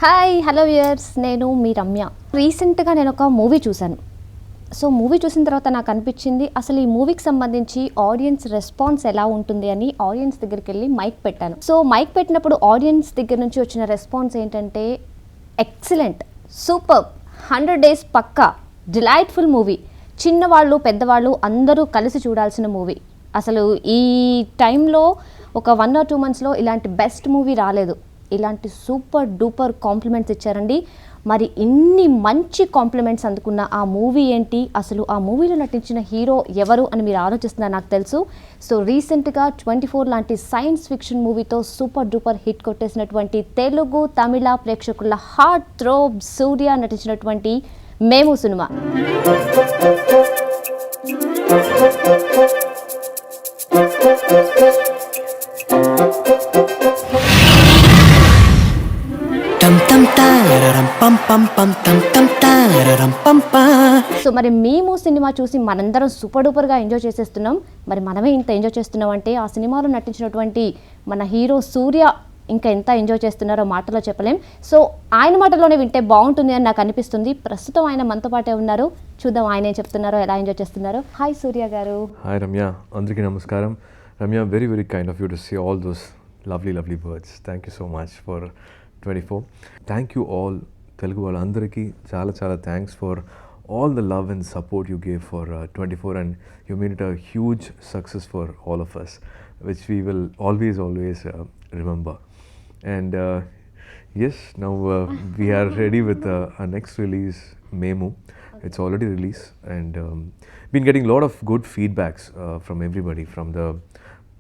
Hi hello viewers, నేను మీ రమ్య. రీసెంట్గా నేను ఒక మూవీ చూశాను. సో మూవీ చూసిన తర్వాత నాకు అనిపించింది అసలు ఈ మూవీకి సంబంధించి ఆడియన్స్ రెస్పాన్స్ ఎలా ఉంటుంది అని ఆడియన్స్ దగ్గరికి వెళ్ళి మైక్ పెట్టాను. సో మైక్ పెట్టినప్పుడు ఆడియన్స్ దగ్గర నుంచి వచ్చిన రెస్పాన్స్ ఏంటంటే ఎక్సలెంట్, సూపర్, 100 days పక్కా, డిలైట్ఫుల్ మూవీ, చిన్నవాళ్ళు పెద్దవాళ్ళు అందరూ కలిసి చూడాల్సిన మూవీ. అసలు ఈ టైంలో ఒక 1 or 2 monthsలో ఇలాంటి బెస్ట్ మూవీ రాలేదు. ఇలాంటి సూపర్ డూపర్ కాంప్లిమెంట్స్ ఇచ్చారండి. మరి ఇన్ని మంచి కాంప్లిమెంట్స్ అందుకున్న ఆ మూవీ ఏంటి, అసలు ఆ మూవీలో నటించిన హీరో ఎవరు అని మీరు ఆలోచిస్తున్నారు నాకు తెలుసు. సో రీసెంట్గా 24 లాంటి సైన్స్ ఫిక్షన్ మూవీతో సూపర్ డూపర్ హిట్ కొట్టేసినటువంటి తెలుగు తమిళ ప్రేక్షకుల హార్ట్ థ్రోబ్ సూర్య నటించినటువంటి మేము సినిమా. సో మరి మేము సినిమా చూసి మనందరం సూపర్ డూపర్గా ఎంజాయ్ చేసేస్తున్నాం. మరి మనమే ఇంత ఎంజాయ్ చేస్తున్నాం అంటే ఆ సినిమాలో నటించినటువంటి మన హీరో సూర్య ఇంకా ఎంత ఎంజాయ్ చేస్తున్నారో మాటలో చెప్పలేం. సో ఆయన మాటలోనే వింటే బాగుంటుంది అని నాకు అనిపిస్తుంది. ప్రస్తుతం ఆయన మనతో పాటే ఉన్నారు. చూద్దాం ఆయన ఏం చెప్తున్నారో, ఎలా ఎంజాయ్ చేస్తున్నారో. హాయ్ సూర్య గారు. హాయ్ రమ్య, అందరికీ నమస్కారం. Ramya, very very kind of you to say all those lovely words. Thank you so much for 24. Thank you all Telugu వాళ్ళందరికీ చాలా thanks for all the love and support you gave for 24, and you made it a huge success for all of us, which we will always remember. And yes, now we are ready with our next release, Memu. It's already released, and been getting a lot of good feedbacks from everybody, from the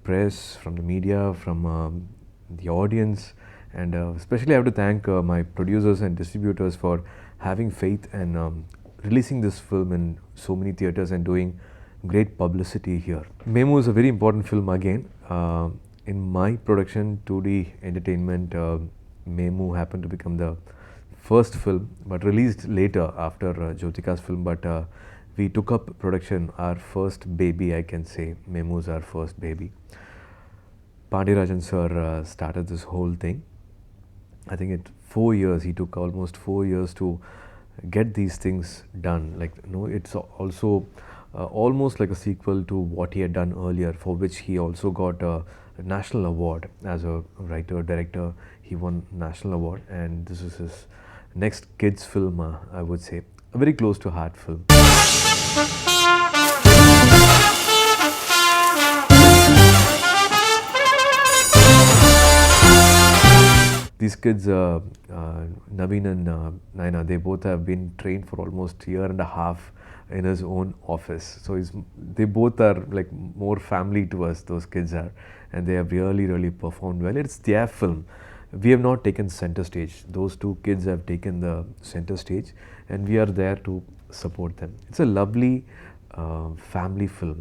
press, from the media, from the audience, and especially I have to thank my producers and distributors for having faith and releasing this film in so many theatres and doing great publicity here. Memu is a very important film again. In my production, 2D Entertainment, Memu happened to become the first film, but released later after Jyotika's film, but we took up production, our first baby, I can say. Memu is our first baby. Padiraj sir started this whole thing. I think it 4 years, he took almost 4 years to get these things done. Like, it's also almost like a sequel to what he had done earlier, for which he also got a national award as a writer, director. He won national award, and this is his next kids film, I would say. A very close to heart film. These kids, Kavin and Naina, they both have been trained for almost a year and a half in his own office. So they both are like more family to us, those kids are, and they have really performed well. It's their film. We have not taken center stage. Those two kids have taken the center stage, and we are there to support them. It's a lovely family film.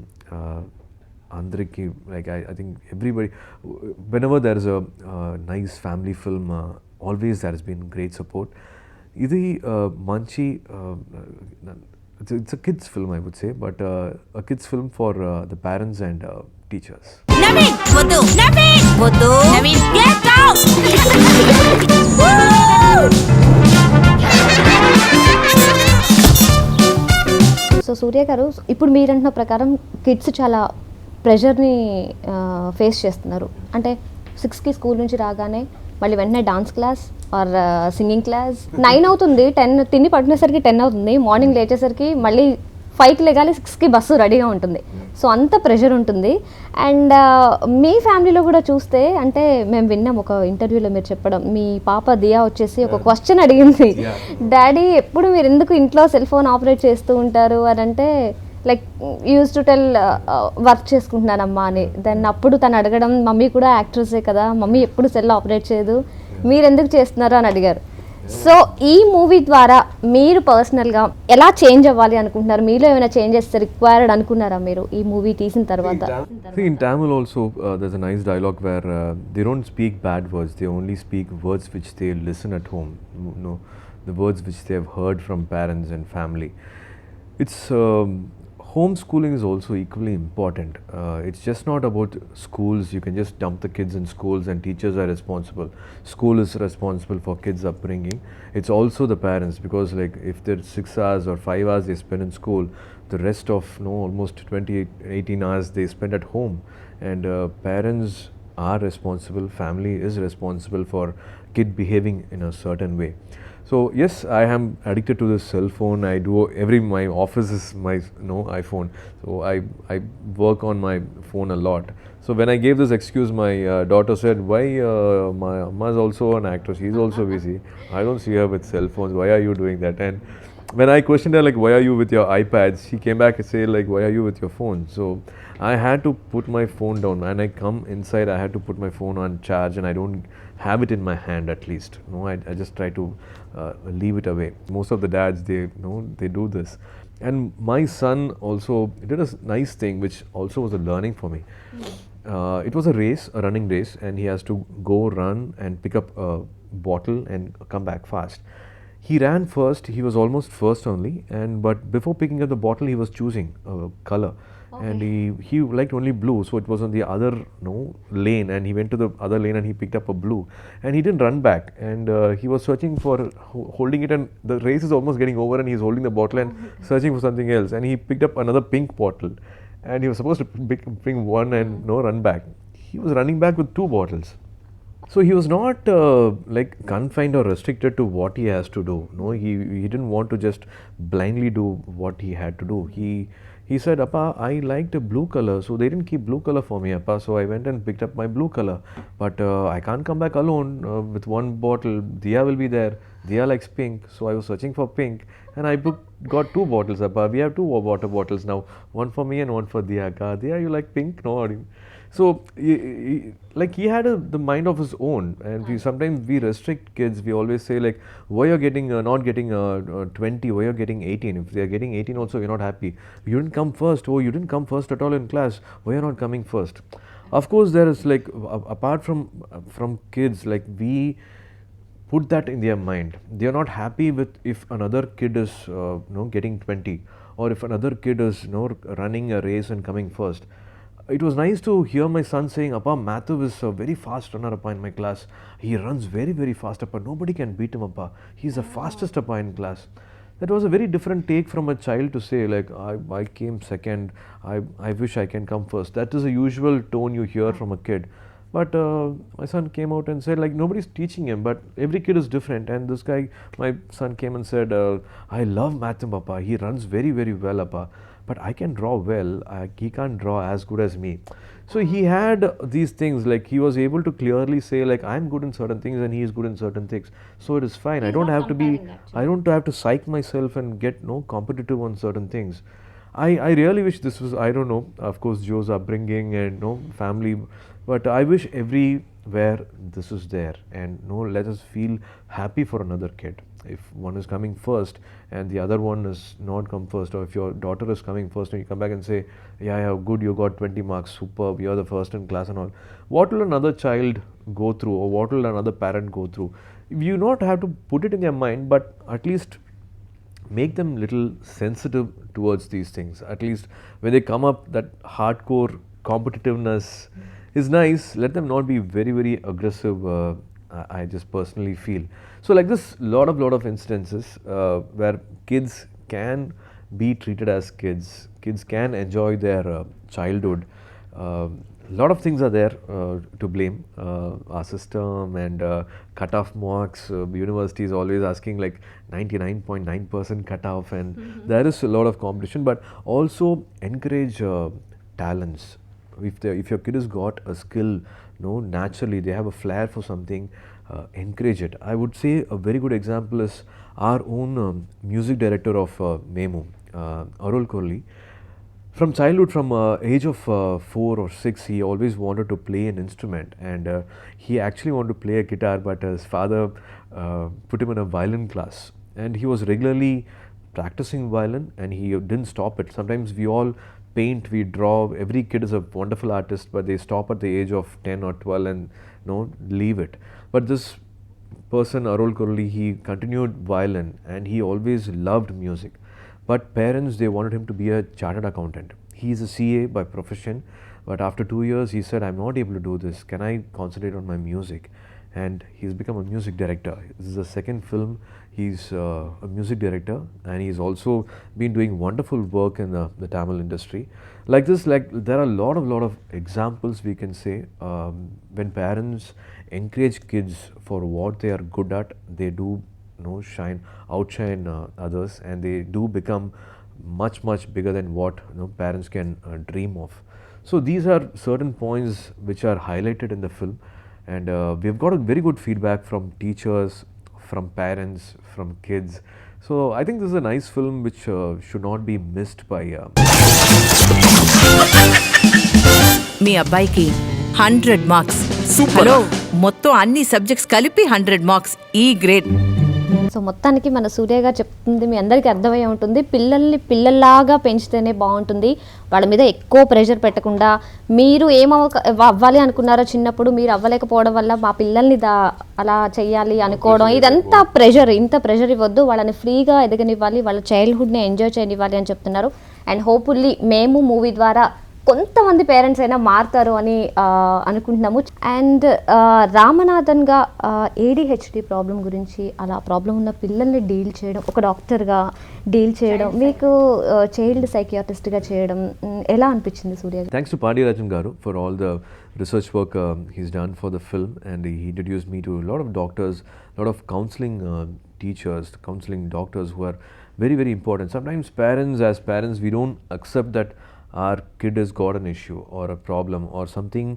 Andariki, like I think everybody, whenever there is a nice family film, always there has been great support. Idi manchi, it's a kids film, I would say, but a kids film for the parents and teachers. Naveen, get out! So Surya garu, ఇప్పుడు మీరంటున్న ప్రకారం kids చాలా ప్రెషర్ని face చేస్తున్నారు. అంటే 6కి school నుంచి రాగానే మళ్ళీ వెంటనే dance class or singing class, 9 అవుతుంది, 10 తిని పడుకునేసరికి 10 అవుతుంది, మార్నింగ్ లేచేసరికి మళ్ళీ 5కి లేగాలి, 6కి బస్సు రెడీగా ఉంటుంది. సో అంత ప్రెషర్ ఉంటుంది. అండ్ మీ ఫ్యామిలీలో కూడా చూస్తే, అంటే మేము విన్నాం ఒక ఇంటర్వ్యూలో మీరు చెప్పడం, మీ పాప దియా వచ్చేసి ఒక క్వశ్చన్ అడిగింది, డాడీ ఎప్పుడు మీరు ఎందుకు ఇంట్లో సెల్ ఫోన్ ఆపరేట్ చేస్తూ ఉంటారు అని. అంటే like use to tell work చేసుకుంటున్నానమ్మా అని. దెన్ అప్పుడు తను అడగడం, మమ్మీ కూడా యాక్ట్రెసే కదా, మమ్మీ ఎప్పుడు సెల్ ఆపరేట్ చేయదు, మీరు ఎందుకు చేస్తున్నారు అని అడిగారు. సో ఈ మూవీ ద్వారా మీరు పర్సనల్గా ఎలా చేంజ్ అవ్వాలి అనుకుంటున్నారు? మీలో ఏమైనా చేంజెస్ రిక్వైర్డ్ అనుకున్నారా మీరు ఈ మూవీ తీసిన తర్వాత? In Tamil also there's a nice dialogue where they don't speak bad words, they only speak words which they listen at home, the words which they have heard from parents and family. It's Homeschooling is also equally important. It's just not about schools. You can just dump the kids in schools and teachers are responsible. School is responsible for kids' upbringing. It's also the parents, because like if there's 6 hours or 5 hours they spend in school, the rest of almost 20, 18 hours they spend at home. And parents are responsible, family is responsible for kid behaving in a certain way. So yes, I am addicted to this cell phone. I do my office is my iPhone. So I work on my phone a lot. So when I gave this excuse, my daughter said, "Why my Amma is also an actress? She's also busy. I don't see her with cell phones. Why are you doing that?" And when I questioned her like, "Why are you with your iPads?" She came back and said like, "Why are you with your phone?" So I had to put my phone down. When I come inside, I had to put my phone on charge, and I don't have it in my hand at least. I just try to leave it away. Most of the dads, they do this. And my son also did a nice thing, which also was a learning for me. It was a race, a running race, and he has to go run and pick up a bottle and come back fast. He ran first. He was almost first only, but before picking up the bottle, he was choosing a color. Okay. And he liked only blue, so it was on the other lane, and he went to the other lane and he picked up a blue, and he didn't run back, and he was searching for holding it, and the race is almost getting over, and he's holding the bottle and searching for something else, and he picked up another pink bottle, and he was supposed to pick one and run back. He was running back with two bottles. So he was not like confined or restricted to what he has to do. No, he didn't want to just blindly do what he had to do. He said, "Appa, I liked a blue color, so they didn't keep blue color for me, Appa. So I went and picked up my blue color. But I can't come back alone with one bottle. Diya will be there. Diya likes pink, so I was searching for pink, and I got two bottles, Appa. We have two water bottles now, one for me and one for Diya. Diya, you like pink? No." So, like he had the mind of his own, and sometimes we restrict kids. We always say like, "Why you're getting not getting 20? Why you're getting 18? If they are getting 18, also you're not happy. You didn't come first. Oh, you didn't come first at all in class. Why you're not coming first?" Of course, there is like apart from kids, like we put that in their mind. They are not happy with if another kid is getting 20, or if another kid is running a race and coming first. It was nice to hear my son saying, "Appa, Madhavi is a very fast runner, Appa, in my class. He runs very, very fast, Appa. Nobody can beat him, Appa. He's the fastest, Appa, in class." That was a very different take from a child to say, like, I came second. I wish I can come first. That is a usual tone you hear from a kid. But my son came out and said, like, nobody's teaching him, but every kid is different. And this guy, my son came and said, "I love Madhavi, Appa. He runs very, very well, Appa. But I can draw well. He can't draw as good as me." So he had these things, like he was able to clearly say, like, I'm good in certain things and he is good in certain things. So it is fine. I don't have to be, I don't have to psych myself and get competitive on certain things. I really wish this was, I don't know, of course, Joe's upbringing and family, but I wish everywhere this is there, and let us feel happy for another kid. If one is coming first and the other one is not come first, or if your daughter is coming first and you come back and say, "Yeah, good, you got 20 marks, superb, you're the first in class," and all, what will another child go through, or what will another parent go through? You not have to put it in their mind, but at least make them little sensitive towards these things. At least when they come up, that hardcore competitiveness is nice. Let them not be very, very aggressive. I just personally feel so. Like this, lot of instances where kids can be treated as kids. Kids can enjoy their childhood. Lot of things are there to blame. Our system and cutoff marks. University is always asking like 99.9% cutoff, and there is a lot of competition. But also encourage talents. If your kid has got a skill, naturally they have a flair for something. Encourage it. I would say a very good example is our own music director of Memu, Arrol Corelli. From childhood, from age of 4 or 6, he always wanted to play an instrument, and he actually wanted to play a guitar, but his father put him in a violin class, and he was regularly practicing violin, and he didn't stop it. Sometimes we all paint, we draw. Every kid is a wonderful artist, but they stop at the age of 10 or 12 and leave it. But this person, Arrol Corelli, he continued violin, and he always loved music. but parents, they wanted him to be a chartered accountant. He's a CA by profession, but after 2 years he said, I'm not able to do this, can I concentrate on my music? And he's become a music director. This is the second film. He's a music director, and he's also been doing wonderful work in the Tamil industry. Like this, like there are a lot of examples we can say. When parents encourage kids for what they are good at, they do outshine others, and they do become much bigger than what parents can dream of. So these are certain points which are highlighted in the film, and we've got a very good feedback from teachers, from parents, from kids. So I think this is a nice film which should not be missed by మీ అబ్బాయికి 100 marks. Hello, మొత్తం అన్ని subjects కలిపి 100 marks. ఈ grade. So మొత్తానికి మన సూర్య గారు చెప్తుంది మీ అందరికీ అర్థమయ్యే ఉంటుంది, పిల్లల్ని పిల్లల్లాగా పెంచితేనే బాగుంటుంది. వాళ్ళ మీద ఎక్కువ ప్రెషర్ పెట్టకుండా, మీరు అవ్వాలి అనుకున్నారో చిన్నప్పుడు, మీరు అవ్వలేకపోవడం వల్ల మా పిల్లల్ని అలా చెయ్యాలి అనుకోవడం, ఇదంతా ప్రెషర్. ఇంత ప్రెషర్ ఇవ్వద్దు, వాళ్ళని ఫ్రీగా ఎదగనివ్వాలి, వాళ్ళ చైల్డ్హుడ్ని ఎంజాయ్ చేయనివ్వాలి అని చెప్తున్నారు. అండ్ హోప్ఫుల్లీ మేము మూవీ ద్వారా కొంతమంది పేరెంట్స్ అయినా మారుతారు అని అనుకుంటున్నాము. అండ్ రామనాథన్గా ADHD ప్రాబ్లం గురించి, అలా ప్రాబ్లం ఉన్న పిల్లల్ని డీల్ చేయడం, ఒక డాక్టర్గా డీల్ చేయడం, మీకు చైల్డ్ సైకియాట్రిస్ట్గా చేయడం ఎలా అనిపించింది సూర్య? Thanks to Padiraj garu for all the research work he's done for the film, and he introduced me to a lot of doctors, a lot of counseling teachers, counseling doctors who are very important. Sometimes as parents, we don't accept that our kid has got an issue or a problem or something,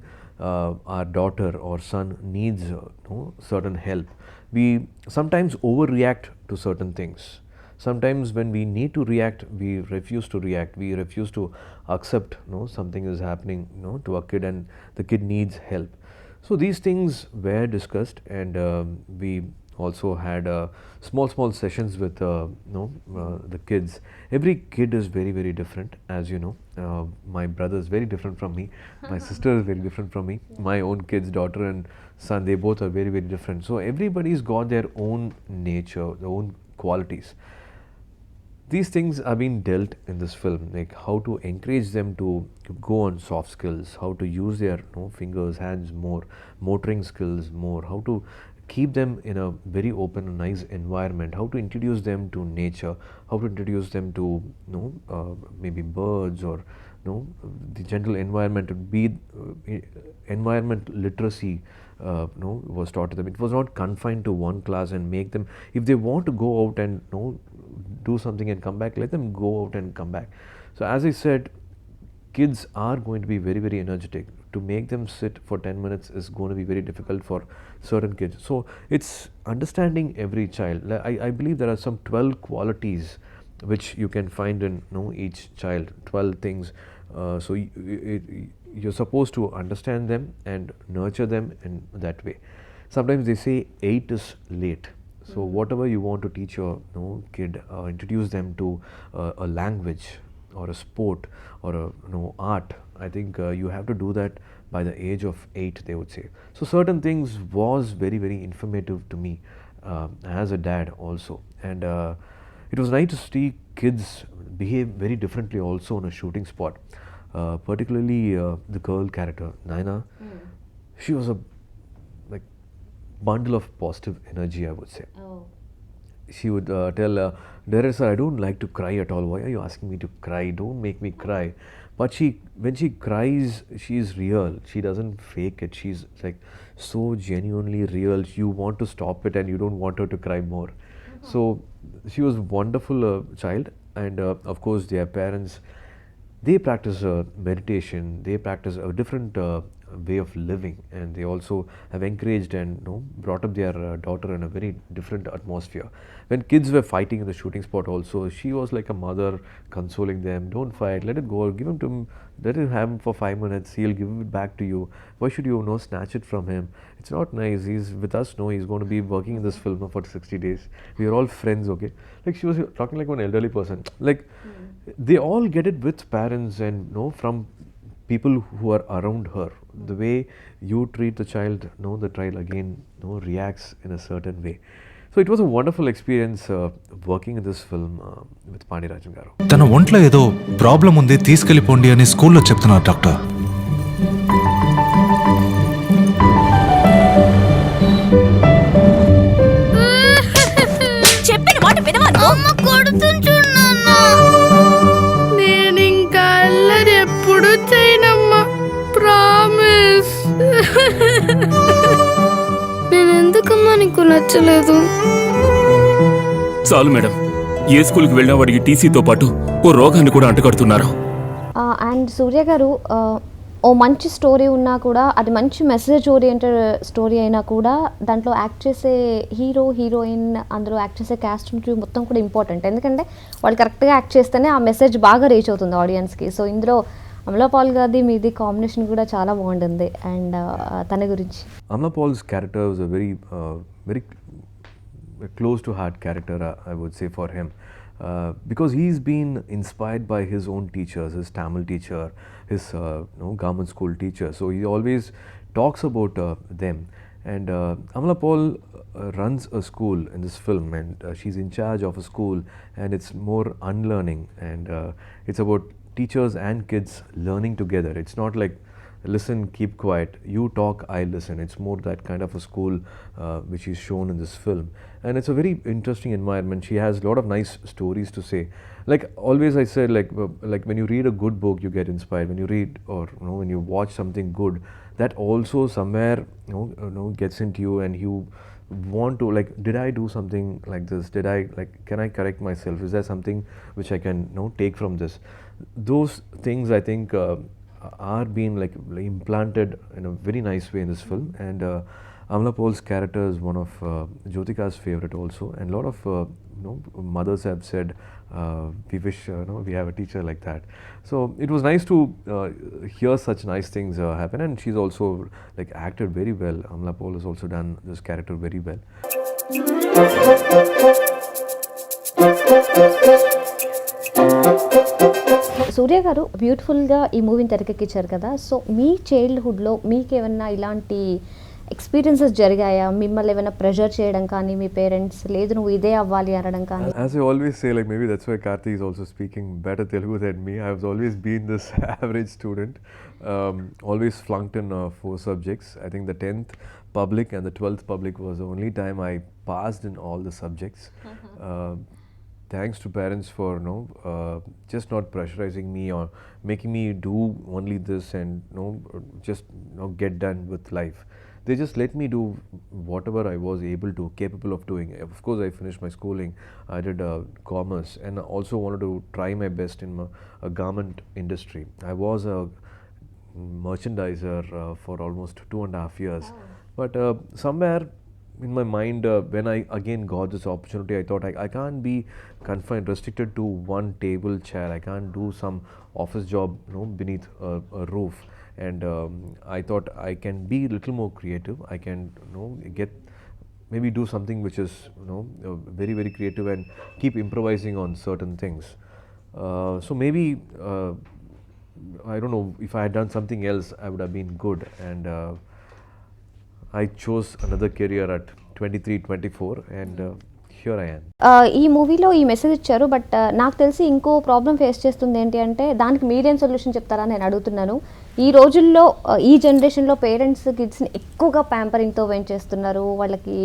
our daughter or son needs certain help. We sometimes overreact to certain things. Sometimes when we need to react, we refuse to react. We refuse to accept something is happening to a kid, and the kid needs help. So these things were discussed, and we also had small sessions with the kids. Every kid is very different, as you know. My brother is very different from me. My sister is very different from me. My own kids, daughter and son, they both are very different. So everybody's got their own nature, their own qualities. These things are being dealt in this film, like how to encourage them to go on soft skills, how to use their fingers, hands more, motoring skills more, how to keep them in a very open and nice environment, how to introduce them to nature, how to introduce them to maybe birds, or the general environment. Be environment literacy was taught to them. It was not confined to one class and make them, if they want to go out and do something and come back, let them go out and come back. So as I said, kids are going to be very energetic. To make them sit for 10 minutes is going to be very difficult for certain kids. So it's understanding every child. I believe there are some 12 qualities which you can find in each child, 12 things. So you're supposed to understand them and nurture them in that way. Sometimes they say 8 is late. So whatever you want to teach your kid, introduce them to a language or a sport or a art. I think you have to do that by the age of 8, they would say. So certain things was very informative to me as a dad also, and it was nice to see kids behave very differently also on a shooting spot. Particularly the girl character Naina, she was a bundle of positive energy, I would say. She would tell director, sir, I don't like to cry at all. Why are you asking me to cry? Don't make me cry. But when she cries, she is real. She doesn't fake it. She's like so genuinely real. You want to stop it and you don't want her to cry more. So she was a wonderful child, and of course their parents, they practice meditation. They practice a different way of living, and they also have encouraged and brought up their daughter in a very different atmosphere. When kids were fighting in the shooting spot also, she was like a mother consoling them. Don't fight, let it go, give him to him, let him have him for 5 minutes, he'll give it back to you. Why should you snatch it from him? It's not nice. He's with us, he's going to be working in this film for 60 days. We are all friends, okay? Like she was talking like one elderly person. Like they all get it with parents and from people who are around her. The way you treat the child, the child again reacts in a certain way. So it was a wonderful experience working in this film with Padiraj garu. తన ఒంట్లో ఏదో problem ఉంది, తీసుకెళ్ళిపోండి అని స్కూల్లో చెప్తున్నారు doctor. చెప్పిన మాట వినవా? నేను ఇంకా అల్లరి ఎప్పుడు చేయనమ్మా, ప్రామిస్. నేను ఎందుకమ్మా నీకు నచ్చలేదు? చాలు మేడం, ఏ స్కూల్కి వెళ్ళినా వాడికి టీసీతో పాటు ఓ రోగాన్ని కూడా అంటగడుతున్నారు. అండ్ సూర్య గారు, ఓ మంచి స్టోరీ ఉన్నా కూడా, అది మంచి మెసేజ్ ఓరియంటెడ్ స్టోరీ అయినా కూడా, దాంట్లో యాక్ట్ చేసే హీరో హీరోయిన్, అందులో యాక్ట్ చేసే క్యాస్ట్ మొత్తం కూడా ఇంపార్టెంట్. ఎందుకంటే వాళ్ళు కరెక్ట్గా యాక్ట్ చేస్తేనే ఆ మెసేజ్ బాగా రీచ్ అవుతుంది ఆడియన్స్కి. సో ఇందులో అమలా పాల్ గారిది మీది కాంబినేషన్ కూడా చాలా బాగుంటుంది. అండ్ తన గురించి, Amala Paul's character was a very close to heart character, I would say, for him, because he's been inspired by his own teachers, his Tamil teacher, his government school teacher. So he always talks about them. And Amala Paul runs a school in this film, and she's in charge of a school, and it's more unlearning, and it's about teachers and kids learning together. It's not like listen, keep quiet, you talk, I listen. It's more that kind of a school which is shown in this film, and it's a very interesting environment. She has a lot of nice stories to say. Like always I said, like when you read a good book you get inspired. When you read, or when you watch something good, that also somewhere gets into you, and you want to, like, did I do something like this? Did I, like, can I correct myself? Is there something which I can take from this? Those things I think are being like implanted in a very nice way in this film. And Amala Paul's character is one of Jyotika's favorite also, and a lot of mothers have said we wish we have a teacher like that. So it was nice to hear such nice things happen, and she's also like acted very well. Amala Paul has also done this character very well. సూర్య గారు బ్యూటిఫుల్గా ఈ మూవీని తెరకెక్కించారు కదా. So మీ చైల్డ్హుడ్లో మీకు ఏమన్నా ఇలాంటి experiences జరిగాయా? మిమ్మల్ని ఏమైనా ప్రెషర్ చేయడం కానీ, మీ పేరెంట్స్ లేదు నువ్వు ఇదే అవ్వాలి అనడం కానీ? As I always say, like maybe that's why Karthik is also speaking better Telugu than me. I've always been this average student, always flunked in 4 subjects. I think the 10th public and the 12th public was the only time I passed in all the subjects. Thanks to parents for just not pressurizing me or making me do only this and just get done with life. They just let me do whatever I was capable of doing. Of course I finished my schooling. I did commerce, and also wanted to try my best in a garment industry. I was a merchandiser for almost 2.5 years. But somewhere in my mind, when I again got this opportunity, I thought I can't be confined, restricted to one table, chair. I can't do some office job beneath a roof. And I thought I can be a little more creative. I can maybe do something which is very, very creative, and keep improvising on certain things. So maybe I don't know, if I had done something else I would have been good. And I chose another career at 23, 24, and here I am. ఈ మూవీలో ఈ message ఇచ్చారు, but నాకు తెలిసి ఇంకో problem face చేస్తుంది ఏంటి అంటే, దానికి మీరేం సొల్యూషన్ చెప్తారా నేను అడుగుతున్నాను. ఈ రోజుల్లో ఈ జనరేషన్లో పేరెంట్స్ కిడ్స్ని ఎక్కువగా ప్యాంపరింగ్తో పెంచేస్తున్నారు. వాళ్ళకి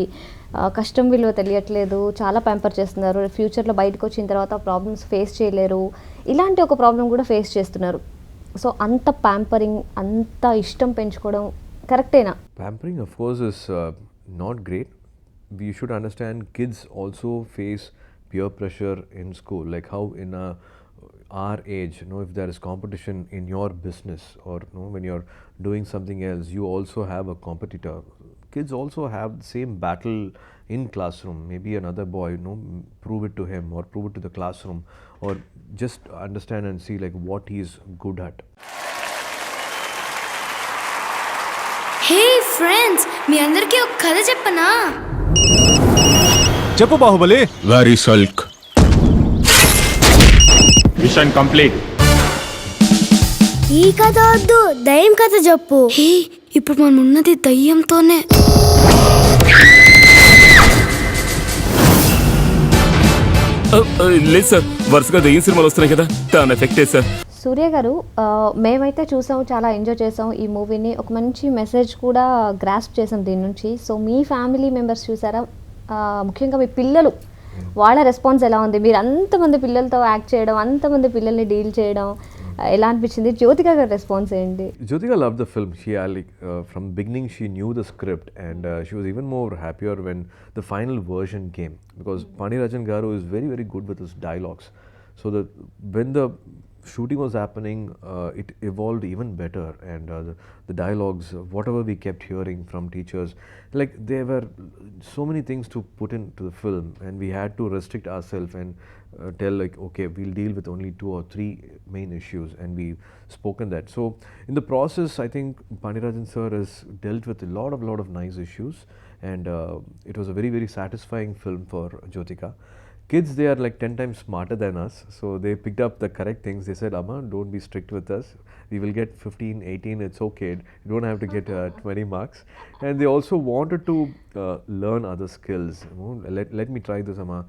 కష్టం విలువ తెలియట్లేదు, చాలా ప్యాంపర్ చేస్తున్నారు. ఫ్యూచర్లో బయటకు వచ్చిన తర్వాత ప్రాబ్లమ్స్ ఫేస్ చేయలేరు. ఇలాంటి ఒక ప్రాబ్లం కూడా ఫేస్ చేస్తున్నారు. సో అంత ప్యాంపరింగ్, అంత ఇష్టం పెంచుకోవడం కరెక్టేనా? Pampering of course is not great. We should understand kids also face peer pressure in school, like how in our age, if there is competition in your business, or when you're doing something else, you also have a competitor. Kids also have the same battle in classroom. Maybe another boy, prove it to him or prove it to the classroom, or just understand and see like what he's good at. Hey friends, మీ అందరికీ ఒక కథ చెప్పనా? చెప్పు Baahubali. Very సల్క్. Mission complete. ఈ కథ వద్దు, దయ్యం కథ చెప్పు. హే, ఇప్పుడు మనం ఉన్నది దయ్యంతోనే. లేదు సార్, వరుసగా దెయ్యం సినిమాలు వస్తున్నాయి కదా, దాని ఎఫెక్టే సార్. సూర్య గారు, మేమైతే చూసాం, చాలా ఎంజాయ్ చేసాం ఈ మూవీని. ఒక మంచి మెసేజ్ కూడా గ్రాస్ప్ చేసాం దీని నుంచి. సో మీ ఫ్యామిలీ మెంబర్స్ చూసారా, ముఖ్యంగా మీ పిల్లలు, వాళ్ళ రెస్పాన్స్ ఎలా ఉంది? మీరు అంతమంది పిల్లలతో యాక్ట్ చేయడం, అంతమంది పిల్లల్ని డీల్ చేయడం ఎలా అనిపించింది? జ్యోతిక గారి రెస్పాన్స్ ఏంటి? Jyotika loved the film. She from beginning she knew the script, and she was even more happier when the final version came, because Padiraj garu is very very good with his dialogues. So when the shooting was happening, it evolved even better, and the dialogues, whatever we kept hearing from teachers, like there were so many things to put into the film, and we had to restrict ourselves and tell like, okay, we'll deal with only 2 or 3 main issues, and we spoken that. So in the process, I think Pandirajan sir has dealt with a lot of nice issues, and it was a very very satisfying film for Jyotika. Kids, they are like 10 times smarter than us, so they picked up the correct things. They said, Amma, don't be strict with us, we will get 15, 18, it's okay, you don't have to get 20 marks. And they also wanted to learn other skills. You know, let me try this, Amma.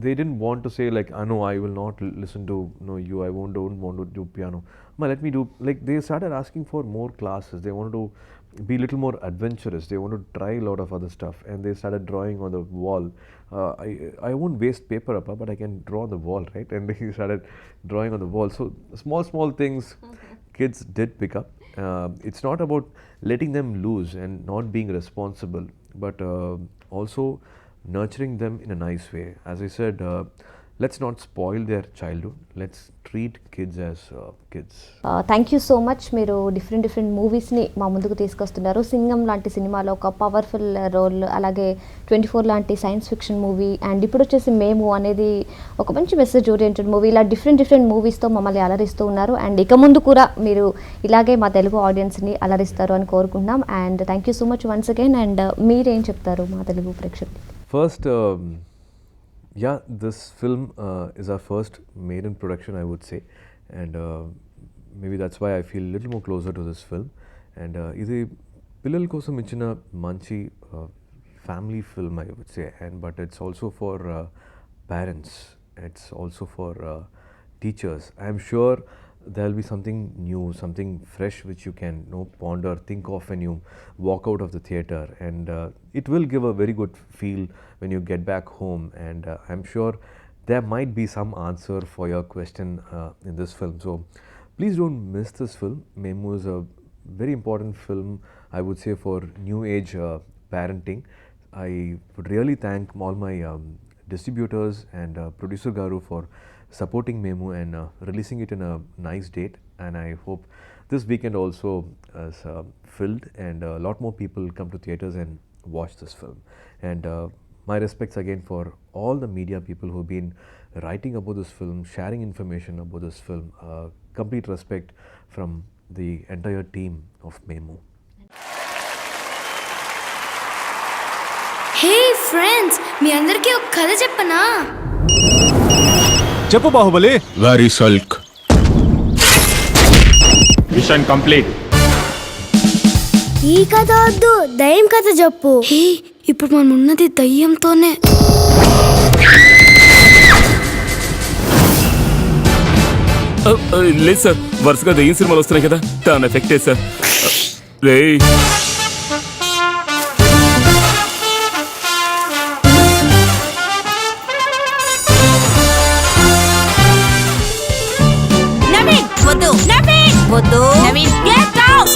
They didn't want to say like, no, I will not listen to you, I don't want to do piano. Amma, let me do, like they started asking for more classes. They wanted to be a little more adventurous. They want to try a lot of other stuff, and they started drawing on the wall. I won't waste paper, Appa, but I can draw on the wall, right? And he started drawing on the wall. So small things kids did pick up. It's not about letting them loose and not being responsible, but also nurturing them in a nice way. As I said, let's not spoil their childhood. Let's treat kids as kids. Thank you so much. మీరు different మూవీస్ని మా ముందుకు తీసుకొస్తున్నారు. సింగం లాంటి సినిమాలో ఒక powerful role, అలాగే 24 లాంటి science fiction movie, and ఇప్పుడు వచ్చేసి మేము అనేది ఒక మంచి మెసేజ్ ఓరియంటెడ్ మూవీ. ఇలా డిఫరెంట్ మూవీస్తో మమ్మల్ని అలరిస్తూ ఉన్నారు, అండ్ ఇక ముందు కూడా మీరు ఇలాగే మా తెలుగు ఆడియన్స్ని అలరిస్తారు అని కోరుకుంటున్నాం. And thank you so much once again. And మీరేం చెప్తారు మా తెలుగు ప్రేక్షకులు? First, yeah, this film is our first maiden production, I would say, and maybe that's why I feel a little more closer to this film. And ఇది పిల్లల కోసం ఇచ్చిన మంచి family film, I would say, and but it's also for parents, it's also for teachers. I'm sure there'll be something new, something fresh which you can ponder, think of when you walk out of the theatre, and it will give a very good feel when you get back home. And I'm sure there might be some answer for your question in this film. So please don't miss this film. Memu is a very important film, I would say, for new age parenting. I would really thank all my distributors and producer Garu for supporting Memu and releasing it in a nice date. And I hope this weekend also is filled, and a lot more people come to theatres and watch this film. And my respects again for all the media people who've been writing about this film, sharing information about this film. Complete respect from the entire team of Memu. Hey friends, మీ అందరికీ ఒక కథ చెప్పనా? చెప్పు Baahubali. Very సల్క్. Mission complete. ఈ కథ వద్దు, దయ్యం కథ చెప్పు. హే, ఇప్పుడు మనం ఉన్నది దయ్యంతోనే. లేదు సార్, వరుసగా దెయ్యం సినిమాలు వస్తున్నాయి కదా, దాని ఎఫెక్టే సార్. రే వద్దు నవీన్, గెట్ అవుట్.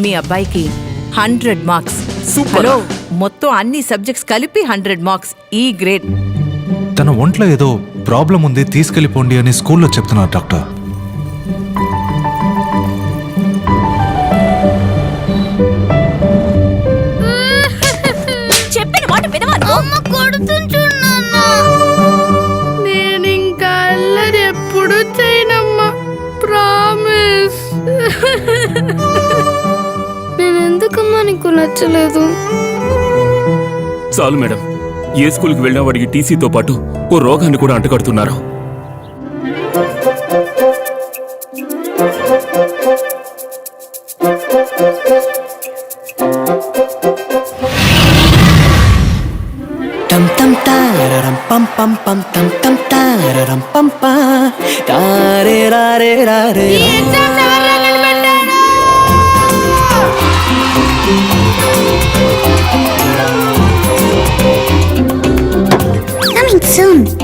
మీ అబ్బాయికి 100 మార్క్స్. హలో, మొత్తం అన్ని సబ్జెక్ట్స్ కలిపి 100 మార్క్స్. ఈ గ్రేడ్. తన ఒంట్లో ఏదో ప్రాబ్లం ఉంది, తీసుకెళ్ళిపోండి అని స్కూల్లో చెప్తున్నారు డాక్టర్. నేను ఇంకా అల్లరి ఎప్పుడు చేయనమ్మా, ప్రామిస్. నేను ఎందుకమ్మా నీకు నచ్చలేదు? చాలు మేడం, ఏ స్కూల్కి వెళ్ళినా వాడికి టీసీతో పాటు ఓ రోగాన్ని కూడా అంటగడుతున్నారు. tam tam tararam pam pam pam tam tam tararam pam pa tare rare rare. Coming soon.